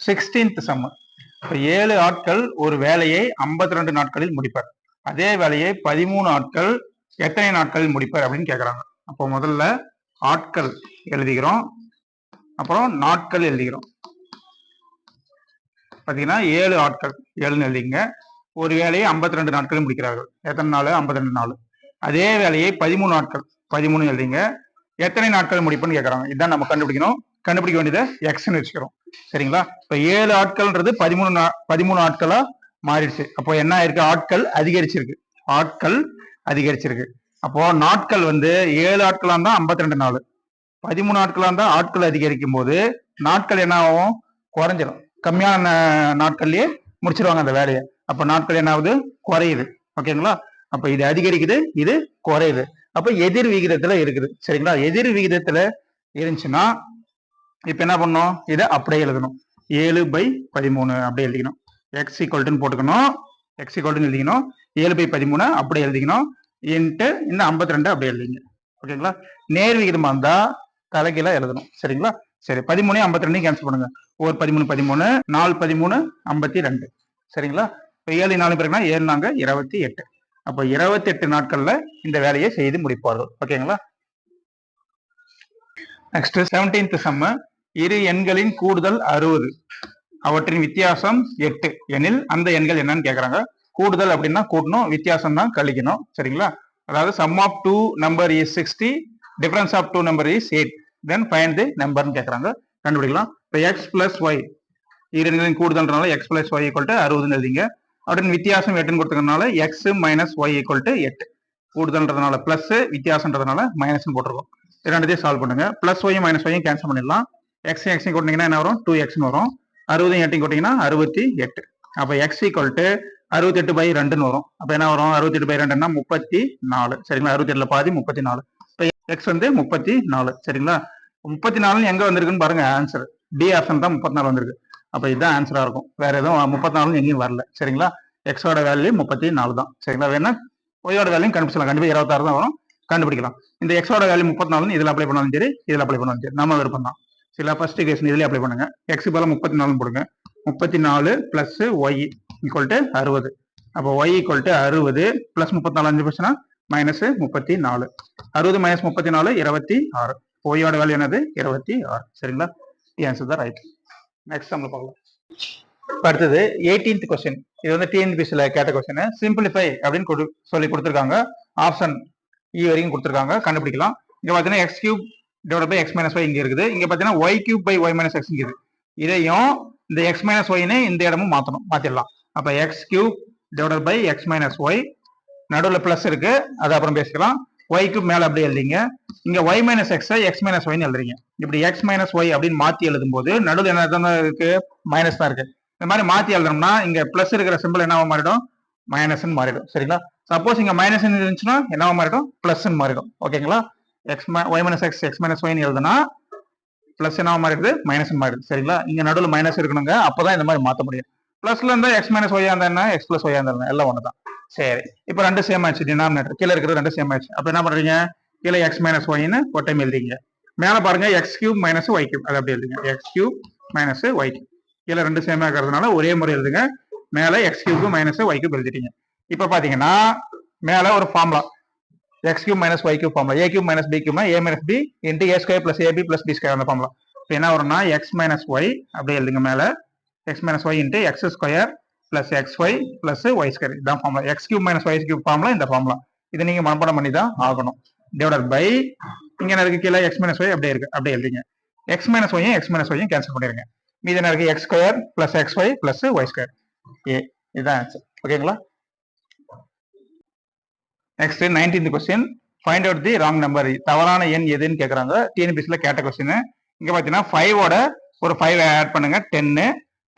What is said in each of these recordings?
16th some. இப்போ 7 ஆட்கள் ஒரு வேலையை 52 நாட்களில் முடிப்பர். அதே வேலையை 13 ஆட்கள் எத்தனை நாட்களில் முடிப்பர் அப்படின்னு கேட்குறாங்க. அப்போ முதல்ல ஆட்கள் எழுதிக்கிறோம், அப்புறம் நாட்கள் எழுதிக்கிறோம். பார்த்தீங்கன்னா 7 ஆட்கள் 7ன்னு எழுதிங்க. ஒரு வேலையை 52 நாட்களில் முடிக்கிறார்கள். எத்தனை நாள்? 52 நாள். அதே வேலையை 13 நாட்கள் 13 எழுதிங்க. எத்தனை நாட்கள் முடிப்புன்னு கேட்குறாங்க. இதுதான் நம்ம கண்டுபிடிக்கணும். கண்டுபிடிக்க வேண்டியதை எக்ஸ்ன்னு வச்சுக்கிறோம். சரிங்களா? இப்போ 7 ஆட்கள்ன்றது 13 ஆட்களா மாறிடுச்சு. அப்போ என்ன ஆயிருக்கு? ஆட்கள் அதிகரிச்சிருக்கு. ஆட்கள் அதிகரிச்சிருக்கு. அப்போ நாட்கள் வந்து 7 ஆட்களா இருந்தா 52 நாள், 13 ஆட்களா இருந்தா ஆட்கள் அதிகரிக்கும் போது நாட்கள் என்ன ஆகும்? குறைஞ்சிடும். கம்மியான நாட்கள்லயே முடிச்சிருவாங்க அந்த வேலையை. அப்ப நாட்கள் என்ன ஆகுது? குறையுது. ஓகேங்களா? அப்ப இது அதிகரிக்குது, இது குறையுது. அப்ப எதிர் விகிதத்துல இருக்குது. சரிங்களா? எதிர் விகிதத்துல இருந்துச்சுன்னா இப்ப என்ன பண்ணணும்? இதை அப்படியே எழுதணும். 7/13 அப்படியே எழுதிக்கணும். எக்ஸ் ஈக்குவல்ட்டுன்னு போட்டுக்கணும். எக்ஸ் ஈக்குவல்ட்டுன்னு எழுதிக்கணும். 7/13 அப்படியே எழுதிக்கணும். இன்ட்டு இந்த 52 அப்படியே எழுதிங்க. ஓகேங்களா? நேர் விகிதமா இருந்தா தலைகீழா எழுதணும். சரிங்களா? சரி, 13 52 கேன்சல் பண்ணுங்க. ஒரு 13 13 4 13 52. சரிங்களா? இப்போ 7 4 பிறகுனா 7 4 28. அப்போ 28 நாட்கள்ல இந்த வேலையை செய்து முடிப்பார்கள். ஓகேங்களா? Next 17th sum. இரு எண்களின் கூடுதல் 60, அவற்றின் வித்தியாசம் 8 எனில் அந்த எண்கள் என்னன்னு கேக்குறாங்க. கூடுதல் அப்படின்னா கூட்டணும், வித்தியாசம் தான் கழிக்கணும். சரிங்களா? அதாவது sum of 2 number is 60, difference of 2 number is 8, then find the நம்பர்னு கேக்குறாங்க. கண்டுபிடிக்கலாம். இப்போ எக்ஸ் பிளஸ் ஒய், இரு எண்களின் கூடுதல்னால X plus Y equal to 60 எழுதிங்க. அப்படின்னு வித்தியாசம் 8ன்னு கொடுத்ததுனால X minus Y equal to 8. கூடுதல்ன்றதுனால பிளஸ், வித்தியாசம்ன்றதுனால மைனஸ் போட்டிருக்கோம். ரெண்டுத்தையும் சால்வ் பண்ணுங்க. பிளஸ் ஒய் மைனஸ் ஒய்யும் கேன்சல் பண்ணிடலாம். எக்ஸ் எக்ஸ் கொட்டிங்கன்னா என்ன வரும்? 2x வரும். 60 8 கொட்டிங்கன்னா 68. அப்ப எக்ஸ் ஈக்குவல் டு 68/2 வரும். அப்ப என்ன வரும்? 68/2ன்னா 34. சரிங்களா? 68ல பாதி 34. இப்ப எக்ஸ் வந்து 34. சரிங்களா? 34 எங்க வந்திருக்குன்னு பாருங்க. ஆன்சர் டி ஆப்ஷன் தான் 34 வந்திருக்கு. அப்ப இதுதான் ஆன்சரா இருக்கும். வேற எதுவும் 34 எங்கேயும் வரல. சரிங்களா? எக்ஸோட வேல்யூ 34 தான். சரிங்களா? வேணா ஒய்யோட வேல்யூ கண்டுபிடிச்சலாம். கண்டிப்பா 26 தான் வரும், கண்டுபிடிக்கலாம். இந்த எக்ஸோட வேல்யூ 34 இதுல அப்ளை பண்ணாலும் சரி, இதுல அப்ளை பண்ணாலும் சரி, நம்ம விருப்பம் தான். சில ஃபர்ஸ்ட் கேஸ் இதுல அப்ளை பண்ணுங்க. எக்ஸ் பதிலா 34 போடுங்க. 34 பிளஸ் ஒய் ஈக்குவல் டு 60. அப்போ ஒய் ஈக்குவல் டு 60 பிளஸ் 34 5 போச்சுன்னா மைனஸ் 34. 60 மைனஸ் 34 26. ஒய்யோட வேல்யூ என்னது? 26. சரிங்களா? ஆன்சர் தான் ரைட். நெக்ஸ்ட் நம்ம பார்க்கலாம். அடுத்தது 18th கொஸ்டின். இது வந்து டிஎன்பிஎஸ்சில கேட்ட கொஸ்டின். சிம்பிளிஃபை அப்படின்னு சொல்லி கொடுத்துருக்காங்க. ஆப்ஷன் இ வரைக்கும் கொடுத்துருக்காங்க. கண்டுபிடிக்கலாம். இங்க பாத்தீங்கன்னா x cube divide by x minus y இங்க இருக்குது. இங்க பாத்தீங்கன்னா y cube by y minus x இருக்குது. இதையும் இந்த எக்ஸ் மைனஸ் ஒய்னு இந்த இடமும் மாத்தணும், மாத்திடலாம். அப்ப x cube divide by x minus y, நடுவில் பிளஸ் இருக்கு, அது அப்புறம் பேசிக்கலாம். ஒய் கியூப் மேல அப்படியே எழுதிங்க. இங்க y minus x x minus ஒய்னு எழுதுறீங்க. இப்படி எக்ஸ் மைனஸ் ஒய் அப்படின்னு மாத்தி எழுதும் போது நடுவில் என்ன தான் இருக்கு? மைனஸ் தான் இருக்கு. இந்த மாதிரி மாத்தி எழுதணும்னா இங்க பிளஸ் இருக்கிற சிம்பிள் என்னவா மாறிடும்? மைனஸ்ன்னு மாறிடும். சரிங்களா? சப்போஸ் இங்க மைனஸ் இருந்துச்சுன்னா என்னவா மாறிடும்? பிளஸ்ன்னு மாறிடும். ஓகேங்களா? X y minus x x minus ஒய்னு எழுதுனா பிளஸ் என்னவா மாறிடுது? மைனஸ் மாறிடுது. சரிங்களா? இங்க நடுவில் மைனஸ் இருக்கணுங்க, அப்பதான் இந்த மாதிரி மாத்த முடியும். பிளஸ்ல இருந்தா எக்ஸ் மைனஸ் ஒய்யா இருந்தா என்ன, எக்ஸ் பிளஸ் ஒய்யா இருந்தா எல்லாம் ஒண்ணுதான். சரி, இப்போ ரெண்டு சேம் ஆச்சு. டினாமினேட்டர் கீழே இருக்கிறது ரெண்டு சேம் ஆச்சு. அப்ப என்ன பண்றீங்க? கீழே எக்ஸ் மைனஸ் ஒய்னு ஒரு டைம் எழுதிங்க. மேல பாருங்க x cube minus y cube, அது அப்படி எழுதுங்க. X cube minus y cube. கீழே ரெண்டு சேம் இருக்கிறதுனால ஒரே முறை எழுதுங்க. மேல x cube minus y cube எழுதிட்டீங்க. இப்ப பாத்தீங்கன்னா மேல ஒரு formula x cube minus y cube formula. A cube minus B கியூப்னா A minus B into A square plus AB plus B square அந்த ஃபார்முலா. இப்போ என்ன வரும்னா எக்ஸ் மைனஸ் ஒய் அப்படியே எழுதுங்க. மேல X minus y into x square plus x y plus y square, இதான் formula. X cube minus y cube formula இந்த formula. இதை நீங்க மனப்பாடம் பண்ணி தான் ஆகணும். டிவைடட் பை இங்க என்ன இருக்கு? கீழே எக்ஸ் மைனஸ் ஒய் அப்படியே இருக்கு, அப்படியே எழுதிங்க. எக்ஸ் மைனஸ் ஒய்யும் கேன்சல் பண்ணிருங்க. மீது என்ன இருக்கு? X square plus x y plus y square. இதுதான் ஆன்சர். ஓகேங்களா? Next 19th question. Find out the wrong number. தவறான எண் எதுன்னு கேக்குறாங்க. டிஎன்பிஎஸ்சில கேட்ட கொஸ்டின். இங்க பாத்தீங்கன்னா 5ஓட ஒரு 5 ஆட் பண்ணுங்க. 10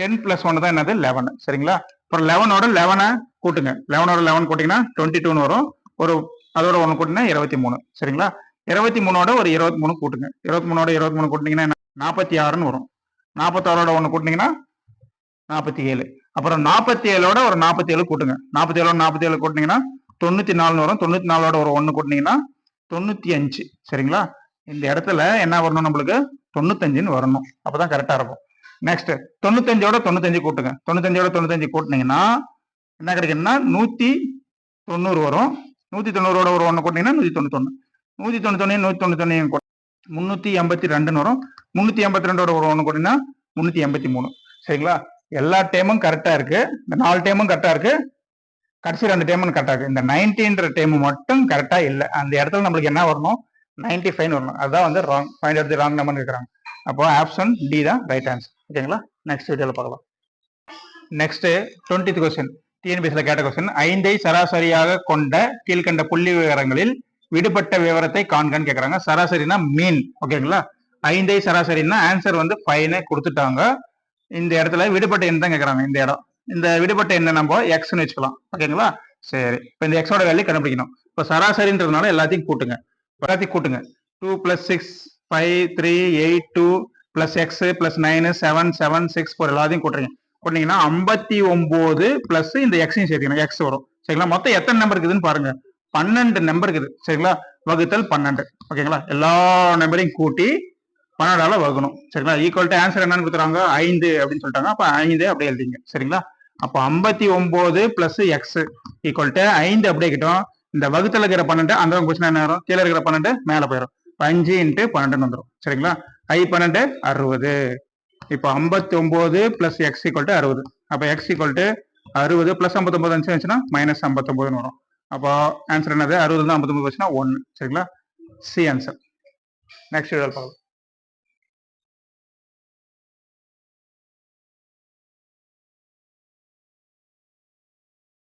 10 பிளஸ் 1 தான் என்னது? 11. சரிங்களா? அப்புறம் 11ஓட 11 கூட்டுங்க. 11ஓட 11 கூட்டிங்கன்னா 22 வரும். ஒரு அதோட 1 கூட்டினா 23. சரிங்களா? 23ஓட ஒரு 23 கூட்டுங்க. 23ஓட 23 கூட்டினீங்கன்னா 46ன்னு வரும். 46ஓட 1 கூட்டினீங்கன்னா 47. அப்புறம் 47ஓட ஒரு 47 கூட்டுங்க. 47ஓட 47 கூட்டினீங்கன்னா 94 வரும். 94ஓட ஒரு 1 கூட்டினீங்கன்னா 95. சரிங்களா? இந்த இடத்துல என்ன வரணும்? நம்மளுக்கு 95ன்னு வரணும். அப்பதான் கரெக்டா இருக்கும். நெக்ஸ்ட் 95ஓட 95 கூட்டுங்க. 95ஓட 95 கூட்டினீங்கன்னா என்ன கிடைக்கும்னா 190 வரும். 190ஓட ஒரு 1 கூட்டினீங்கன்னா 191. 191 382 வரும். 382ஓட ஒரு 1 கூட்டினா 383. சரிங்களா? எல்லா டைமும் கரெக்டா இருக்கு. இந்த 4 டைமும் கரெக்டா இருக்கு. கடைசி 2 டைமும் கரெக்டா இருக்கு. இந்த 90ன்ற டைம் மட்டும் கரெக்டா இல்ல. அந்த இடத்துல நம்மளுக்கு என்ன வரணும்? 95 வரணும். அதுதான் வந்து wrong. Find out the wrong number கேக்குறாங்க. அப்போ ஆப்ஷன் டி தான் ரைட் ஆன்சர். ஓகேங்களா? நெக்ஸ்ட் வீடியோல பார்க்கலாம். Next 20th question. டிஎன்பிஎஸ்சில கேட்ட கொஸ்டின். 5ஐ சராசரியாக கொண்ட கீழ்கண்ட புள்ளி விவரங்களில் விடுபட்ட விவரத்தை காண்கன்னு கேக்குறாங்க. சராசரினா மீன். ஓகேங்களா? 5ஐ சராசரினா ஆன்சர் வந்து 5 கொடுத்துட்டாங்க. இந்த இடத்துல விடுபட்ட எண் தான் கேக்குறாங்க. இந்த இடம் இந்த விடுபட்ட எண்ணை நம்ம எக்ஸ்ன்னு வச்சுக்கலாம். ஓகேங்களா? சரி, இப்போ இந்த எக்ஸோட வேல்யூ கண்டுபிடிக்கணும். இப்போ சராசரின்றதுனால எல்லாத்தையும் கூட்டுங்க. 2 + 6 5 3 8 2 + x + 9 7 7 6 4 எல்லாத்தையும் கூட்டுறீங்க. கூட்டிங்கன்னா 59 பிளஸ் இந்த எக்ஸையும் சேர்த்துக்கணும். எக்ஸ் வரும். சரிங்களா? மொத்தம் எத்தனை நம்பர் இருக்குதுன்னு பாருங்க. 12 நம்பர் இருக்குது. சரிங்களா? வகுத்தல் 12. ஓகேங்களா? எல்லா நம்பரையும் கூட்டி 12ஆல வகுக்கணும். சரிங்களா? ஈக்குவல் டு ஆன்சர் என்னன்னு கொடுத்துறாங்க? 5 அப்படின்னு சொல்லிட்டாங்க. அப்ப 5 அப்படியே எழுதிங்க. சரிங்களா? அப்போ 59 பிளஸ் எக்ஸ் ஈக்குவல் டு 5 அப்படியே கிட்டும். இந்த வகுத்துல இருக்கிற 12 அந்த கொஸ்டின் என்ன வரும்? கீழே இருக்கிற 12 மேல போயிடும். 5 × 12 வந்துடும். சரிங்களா? 12 60. இப்போ 59 பிளஸ் எக்ஸ் ஈக்குவல் டு 60. அப்போ எக்ஸ் ஈக்குவல் டு 60 பிளஸ் 59 இருந்துச்சுன்னா மைனஸ் 59 வரும். அப்போ ஆன்சர் என்னது? 60 தான் 59 வச்சுன்னா 1. சரிங்களா? C answer. நெக்ஸ்ட் பார்க்கலாம்.